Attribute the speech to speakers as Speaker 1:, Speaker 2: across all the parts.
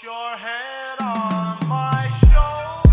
Speaker 1: your head on my shoulder.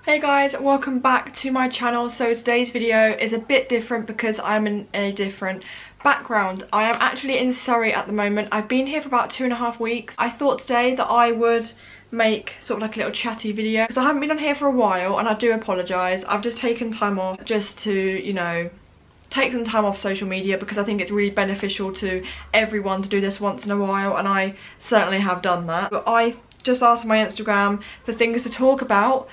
Speaker 2: Hey guys, welcome back to my channel. So today's video is a bit different because I'm in a different background. I am actually in Surrey at the moment. I've been here for about 2.5 weeks. I thought today that I would make sort of like a little chatty video because I haven't been on here for a while, and I do apologise. I've just taken time off just to, you know, take some time off social media because I think it's really beneficial to everyone to do this once in a while, and I certainly have done that. But I just asked my Instagram for things to talk about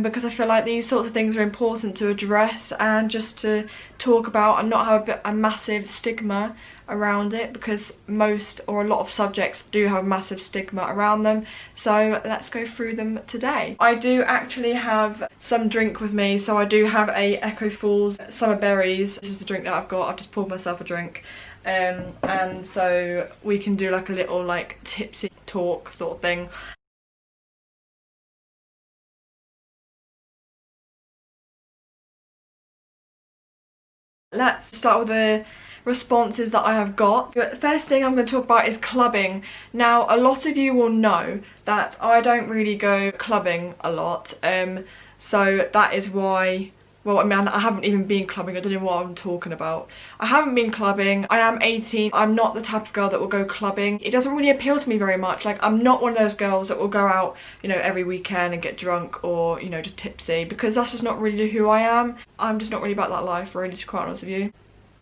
Speaker 2: because I feel like these sorts of things are important to address and just to talk about and not have a massive stigma around it, because most or a lot of subjects do have a massive stigma around them. So let's go through them today. I do actually have some drink with me, so I do have a Echo Falls Summer Berries. This is the drink that I've got. I've just poured myself a drink, and so we can do like a little like tipsy talk sort of thing. Let's start with the responses that I have got. But the first thing I'm going to talk about is clubbing. Now, a lot of you will know that I don't really go clubbing a lot, so that is why, well, I mean, I haven't even been clubbing. I don't know what I'm talking about. I haven't been clubbing. I am 18. I'm not the type of girl that will go clubbing. It doesn't really appeal to me very much. Like, I'm not one of those girls that will go out, you know, every weekend and get drunk or, you know, just tipsy, because that's just not really who I am. I'm just not really about that life, really, to be quite honest with you.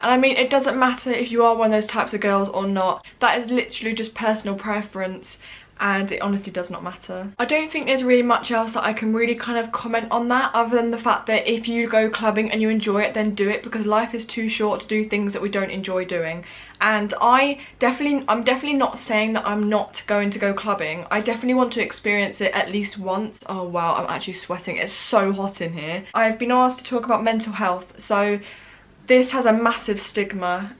Speaker 2: And I mean, it doesn't matter if you are one of those types of girls or not. That is literally just personal preference, and it honestly does not matter. I don't think there's really much else that I can really kind of comment on that, other than the fact that if you go clubbing and you enjoy it, then do it, because life is too short to do things that we don't enjoy doing. And I'm definitely not saying that I'm not going to go clubbing. I definitely want to experience it at least once. Oh wow, I'm actually sweating. It's so hot in here. I've been asked to talk about mental health, so this has a massive stigma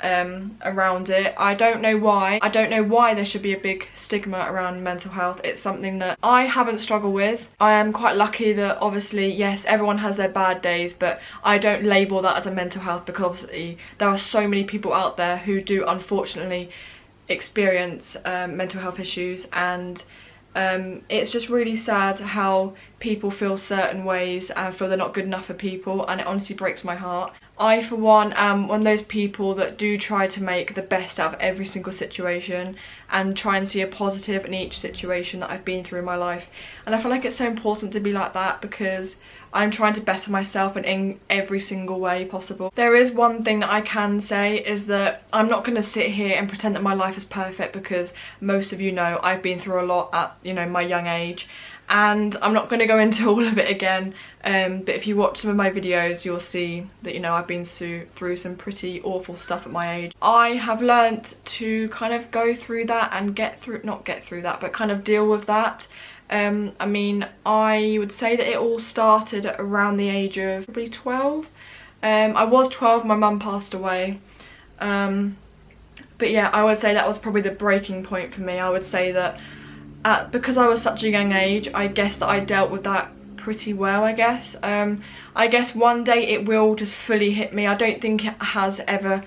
Speaker 2: around it. I don't know why. I don't know why there should be a big stigma around mental health. It's something that I haven't struggled with. I am quite lucky that, obviously, yes, everyone has their bad days, but I don't label that as a mental health, because obviously there are so many people out there who do unfortunately experience mental health issues, and it's just really sad how people feel certain ways and feel they're not good enough for people, and it honestly breaks my heart. I, for one, am one of those people that do try to make the best out of every single situation and try and see a positive in each situation that I've been through in my life. And I feel like it's so important to be like that, because I'm trying to better myself in every single way possible. There is one thing that I can say, is that I'm not going to sit here and pretend that my life is perfect, because most of you know I've been through a lot at, you know, my young age. And I'm not going to go into all of it again, but if you watch some of my videos, you'll see that, you know, I've been through some pretty awful stuff at my age. I have learnt to kind of go through that and not get through that, but kind of deal with that. I mean, I would say that it all started around the age of probably 12. I was 12, my mum passed away. But yeah, I would say that was probably the breaking point for me. I would say that because I was such a young age, I guess that I dealt with that pretty well, I guess. I guess one day it will just fully hit me. I don't think it has ever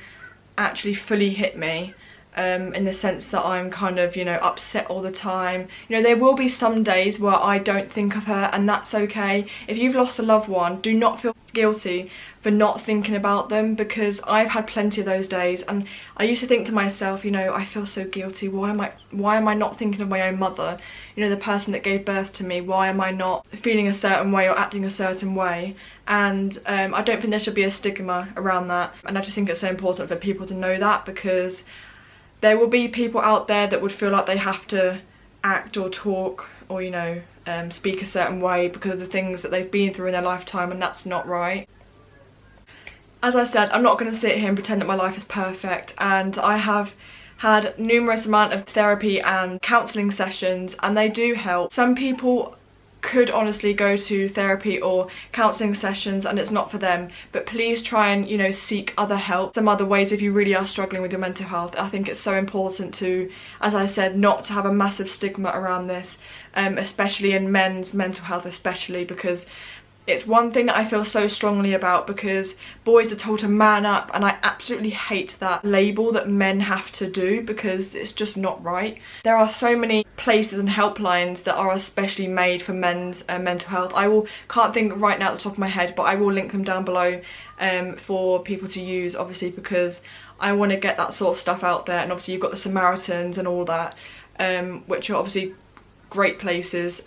Speaker 2: actually fully hit me, in the sense that I'm kind of, you know, upset all the time. You know, there will be some days where I don't think of her, and that's okay. If you've lost a loved one, do not feel guilty for not thinking about them, because I've had plenty of those days, and I used to think to myself, you know, I feel so guilty. Why am I not thinking of my own mother, you know, the person that gave birth to me? Why am I not feeling a certain way or acting a certain way? And I don't think there should be a stigma around that, and I just think it's so important for people to know that, because there will be people out there that would feel like they have to act or talk or, you know, speak a certain way because of the things that they've been through in their lifetime, and that's not right. As I said, I'm not going to sit here and pretend that my life is perfect, and I have had numerous amount of therapy and counselling sessions, and they do help. Some people could honestly go to therapy or counselling sessions and it's not for them, but please try and, you know, seek other help, some other ways if you really are struggling with your mental health. I think it's so important to, as I said, not to have a massive stigma around this, especially in men's mental health, especially because It's one thing that I feel so strongly about, because boys are told to man up, and I absolutely hate that label that men have to do, because it's just not right. There are so many places and helplines that are especially made for men's mental health. Can't think right now at the top of my head, but I will link them down below for people to use, obviously, because I want to get that sort of stuff out there. And obviously you've got the Samaritans and all that, which are obviously great places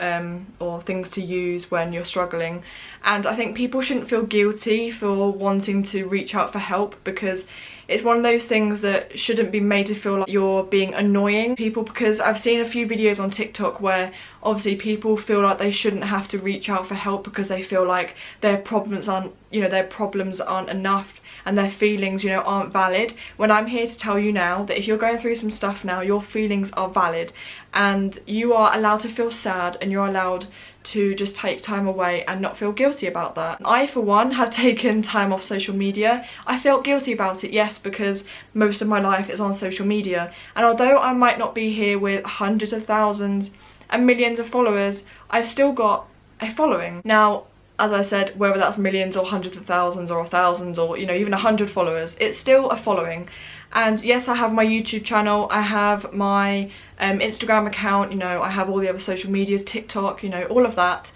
Speaker 2: or things to use when you're struggling. And I think people shouldn't feel guilty for wanting to reach out for help, because it's one of those things that shouldn't be made to feel like you're being annoying people. Because I've seen a few videos on TikTok where obviously people feel like they shouldn't have to reach out for help because they feel like their problems aren't enough, and their feelings, aren't valid. When I'm here to tell you now that if you're going through some stuff now, your feelings are valid, and you are allowed to feel sad, and you're allowed to just take time away and not feel guilty about that. I, for one, have taken time off social media. I felt guilty about it, yes, because most of my life is on social media. And although I might not be here with hundreds of thousands and millions of followers, I've still got a following. Now, as I said, whether that's millions or hundreds of thousands or thousands or, even 100 followers, it's still a following. And yes, I have my YouTube channel, I have my Instagram account, I have all the other social medias, TikTok, all of that.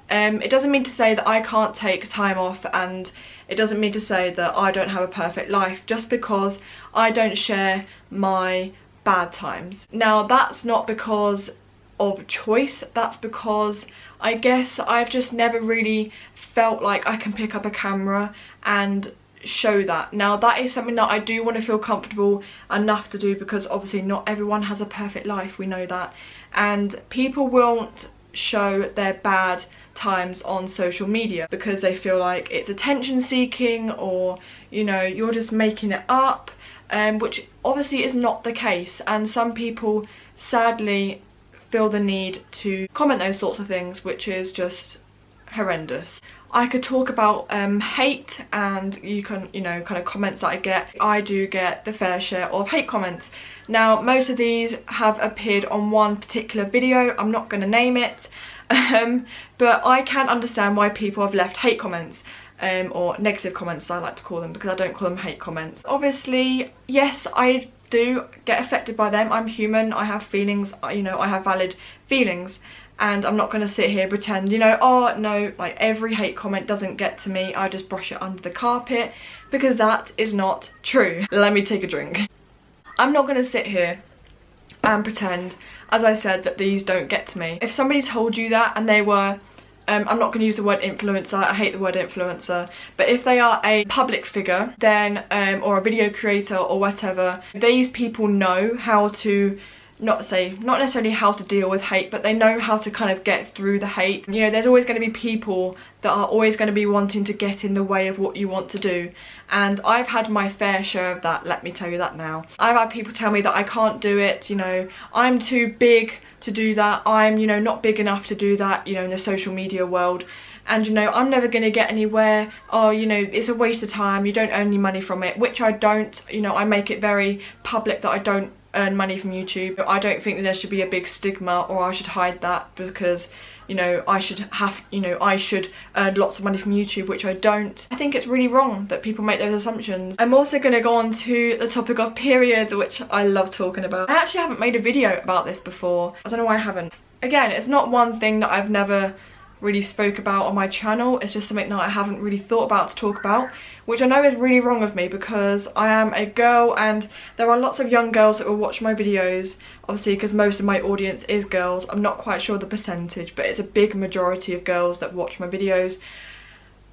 Speaker 2: It doesn't mean to say that I can't take time off, and it doesn't mean to say that I don't have a perfect life just because I don't share my bad times. Now, that's not because of choice, that's because I guess I've just never really felt like I can pick up a camera and show that. Now, that is something that I do want to feel comfortable enough to do, because obviously not everyone has a perfect life, we know that, and people won't show their bad times on social media because they feel like it's attention seeking, or you're just making it up, which obviously is not the case. And some people sadly feel the need to comment those sorts of things, which is just horrendous. I could talk about hate, and you can, kind of comments that I get. I do get the fair share of hate comments. Now, most of these have appeared on one particular video. I'm not going to name it, but I can understand why people have left hate comments, or negative comments, I like to call them, because I don't call them hate comments. Obviously, yes, I do get affected by them. I'm human, I have feelings, I have valid feelings. And I'm not going to sit here and pretend, oh no, like every hate comment doesn't get to me, I just brush it under the carpet, because that is not true. Let me take a drink. I'm not going to sit here and pretend, as I said, that these don't get to me. If somebody told you that and they were, I'm not going to use the word influencer, I hate the word influencer, but if they are a public figure, then, or a video creator or whatever, these people know how to, not necessarily how to deal with hate, but they know how to kind of get through the hate. There's always going to be people that are always going to be wanting to get in the way of what you want to do, and I've had my fair share of that, let me tell you that now. I've had people tell me that I can't do it, I'm too big to do that, I'm not big enough to do that, in the social media world, and I'm never going to get anywhere, oh it's a waste of time, you don't earn any money from it, which I don't. I make it very public that I don't earn money from YouTube. I don't think that there should be a big stigma, or I should hide that, because I should earn lots of money from YouTube, which I don't. I think it's really wrong that people make those assumptions. I'm also going to go on to the topic of periods, which I love talking about. I actually haven't made a video about this before. I don't know why I haven't. Again, it's not one thing that I've never really spoke about on my channel, it's just something that I haven't really thought about to talk about, which I know is really wrong of me, because I am a girl and there are lots of young girls that will watch my videos, obviously because most of my audience is girls. I'm not quite sure the percentage, but it's a big majority of girls that watch my videos,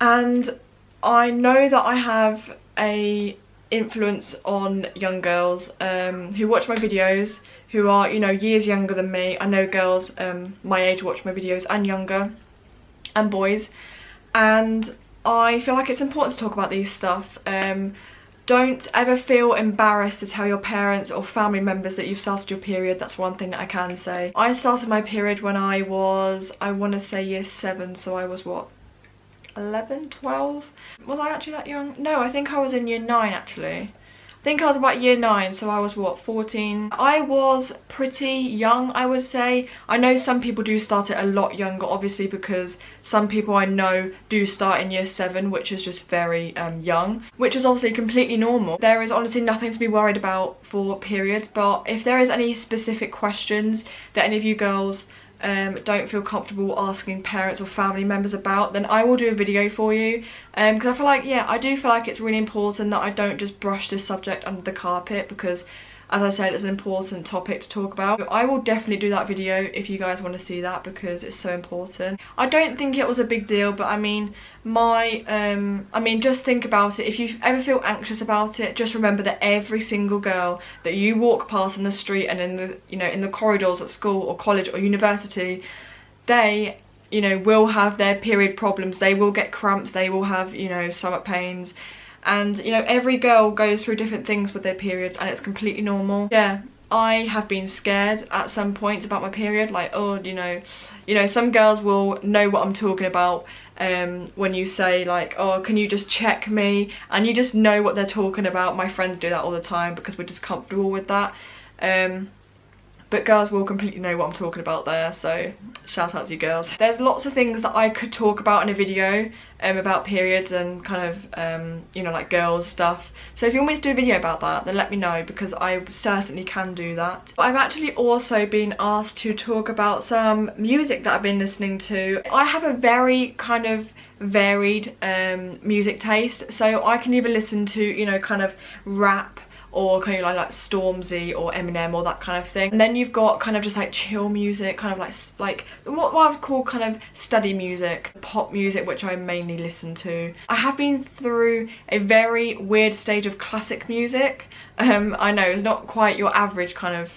Speaker 2: and I know that I have a influence on young girls who watch my videos, who are years younger than me. I know girls my age watch my videos, and younger, and boys, and I feel like it's important to talk about these stuff. Don't ever feel embarrassed to tell your parents or family members that you've started your period. That's one thing that I can say. I started my period when I was, I want to say year 7, so I was what, 11, 12? Was I actually that young? No, I think I was in year 9 actually. I think I was about year 9, so I was what, 14? I was pretty young, I would say. I know some people do start it a lot younger, obviously, because some people I know do start in year 7, which is just very young, which is obviously completely normal. There is honestly nothing to be worried about for periods, but if there is any specific questions that any of you girls don't feel comfortable asking parents or family members about, then I will do a video for you, because I feel like, yeah, I do feel like it's really important that I don't just brush this subject under the carpet, because as I said, it's an important topic to talk about. I will definitely do that video if you guys want to see that, because it's so important. I don't think it was a big deal, but I mean, just think about it. If you ever feel anxious about it, just remember that every single girl that you walk past in the street and in the, you know, in the corridors at school or college or university, they, you know, will have their period problems. They will get cramps, they will have, you know, stomach pains. And, you know, every girl goes through different things with their periods, and it's completely normal. Yeah, I have been scared at some point about my period, like, oh, you know, some girls will know what I'm talking about when you say, like, oh, can you just check me? And you just know what they're talking about. My friends do that all the time because we're just comfortable with that. But girls will completely know what I'm talking about there, so shout out to you girls. There's lots of things that I could talk about in a video about periods and kind of, you know, like girls stuff. So if you want me to do a video about that, then let me know, because I certainly can do that. But I've actually also been asked to talk about some music that I've been listening to. I have a very kind of varied music taste, so I can either listen to, you know, kind of rap, or kind of like Stormzy or Eminem or that kind of thing. And then you've got kind of just like chill music, kind of like what I would call kind of study music, pop music, which I mainly listen to. I have been through a very weird stage of classic music. I know it's not quite your average kind of,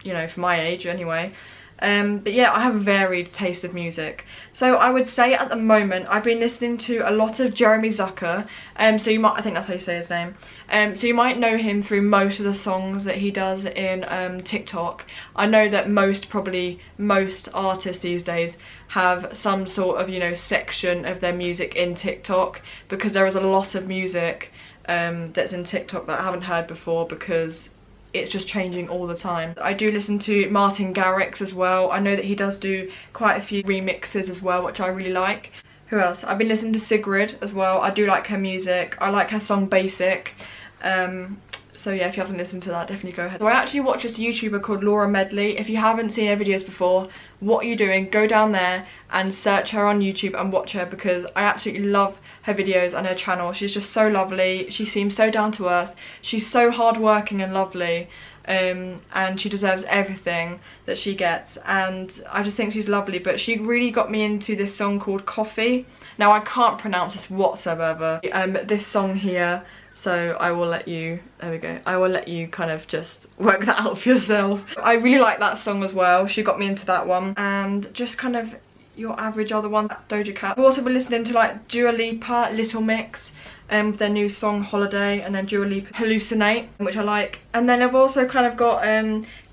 Speaker 2: you know, for my age anyway. But yeah, I have a varied taste of music. So I would say at the moment I've been listening to a lot of Jeremy Zucker. So you might, I think that's how you say his name. So you might know him through most of the songs that he does in TikTok. I know that most artists these days have some sort of, you know, section of their music in TikTok, because there is a lot of music that's in TikTok that I haven't heard before, because it's just changing all the time. I do listen to Martin Garrix as well. I know that he does do quite a few remixes as well, which I really like. Who else? I've been listening to Sigrid as well. I do like her music. I like her song Basic. So yeah, if you haven't listened to that, definitely go ahead. So I actually watch this YouTuber called Laura Medley. If you haven't seen her videos before, what are you doing? Go down there and search her on YouTube and watch her, because I absolutely love her videos and her channel. She's just so lovely. She seems so down to earth. She's so hardworking and lovely, and she deserves everything that she gets, and I just think she's lovely. But she really got me into this song called Coffee. Now I can't pronounce this whatsoever. This song here, so I will let you, there we go, I will let you kind of just work that out for yourself. I really like that song as well. She got me into that one. And just kind of your average other ones, Doja Cat. I've also been listening to like Dua Lipa, Little Mix, with their new song Holiday, and then Dua Lipa Hallucinate, which I like. And then I've also kind of got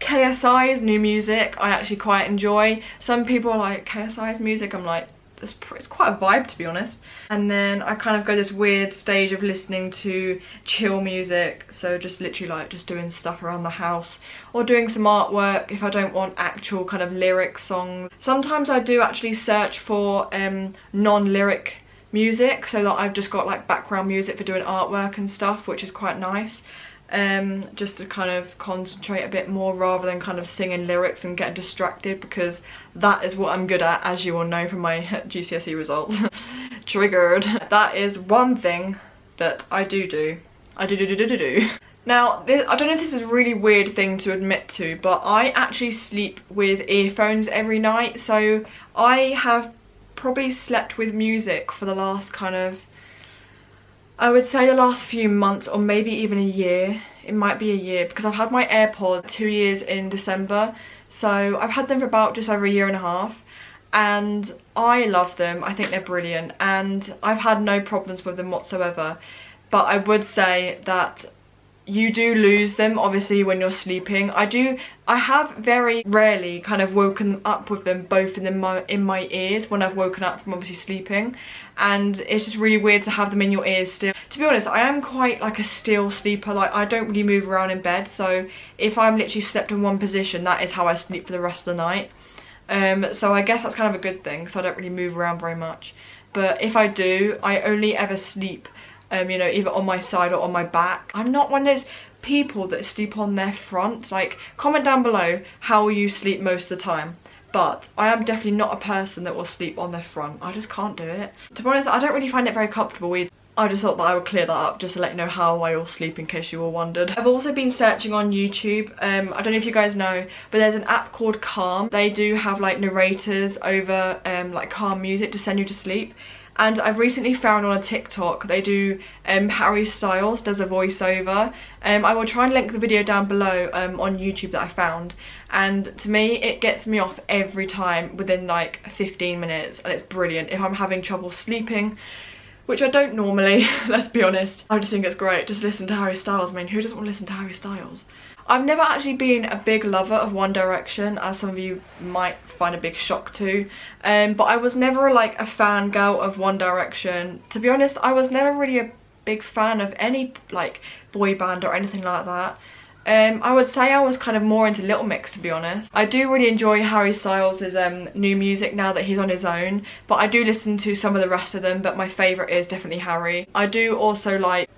Speaker 2: KSI's new music I actually quite enjoy. Some people are like, KSI's music, I'm like, it's quite a vibe, to be honest. And then I kind of go this weird stage of listening to chill music, so just literally like just doing stuff around the house or doing some artwork if I don't want actual kind of lyric songs. Sometimes I do actually search for non-lyric music, so that I've just got like background music for doing artwork and stuff, which is quite nice. Just to kind of concentrate a bit more rather than kind of singing lyrics and getting distracted, because that is what I'm good at, as you all know from my GCSE results. Triggered. That is one thing that I do. Now, I don't know if this is a really weird thing to admit to, but I actually sleep with earphones every night. So I have probably slept with music for the last kind of, I would say the last few months, or maybe even a year. It might be a year, because I've had my AirPods 2 years in December. So I've had them for about just over a year and a half. And I love them. I think they're brilliant. And I've had no problems with them whatsoever. But I would say that you do lose them obviously when you're sleeping. I have very rarely kind of woken up with them both in my ears when I've woken up from obviously sleeping, and it's just really weird to have them in your ears still. To be honest, I am quite like a still sleeper. Like, I don't really move around in bed, so if I'm literally slept in one position, that is how I sleep for the rest of the night. So I guess that's kind of a good thing, so I don't really move around very much. But if I do, I only ever sleep you know, either on my side or on my back. I'm not one of those people that sleep on their front. Like, comment down below how you sleep most of the time. But I am definitely not a person that will sleep on their front. I just can't do it. To be honest, I don't really find it very comfortable either. I just thought that I would clear that up just to let you know how I all sleep, in case you all wondered. I've also been searching on YouTube. I don't know if you guys know, but there's an app called Calm. They do have like narrators over like calm music to send you to sleep. And I've recently found on a TikTok, they do, Harry Styles does a voiceover. I will try and link the video down below on YouTube that I found. And to me, it gets me off every time within like 15 minutes. And it's brilliant if I'm having trouble sleeping, which I don't normally, let's be honest. I just think it's great. Just listen to Harry Styles. I mean, who doesn't want to listen to Harry Styles? I've never actually been a big lover of One Direction, as some of you might find a big shock to. But I was never like a fangirl of One Direction. To be honest, I was never really a big fan of any like boy band or anything like that. I would say I was kind of more into Little Mix, to be honest. I do really enjoy Harry Styles' new music now that he's on his own, but I do listen to some of the rest of them, but my favourite is definitely Harry. I do also like...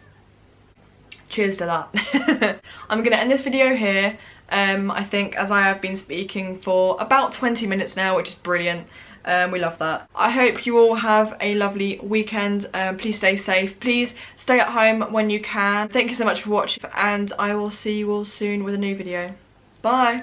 Speaker 2: Cheers to that. I'm gonna end this video here. I think, as I have been speaking for about 20 minutes now, which is brilliant. We love that. I hope you all have a lovely weekend. Please stay safe. Please stay at home when you can. Thank you so much for watching, and I will see you all soon with a new video. Bye.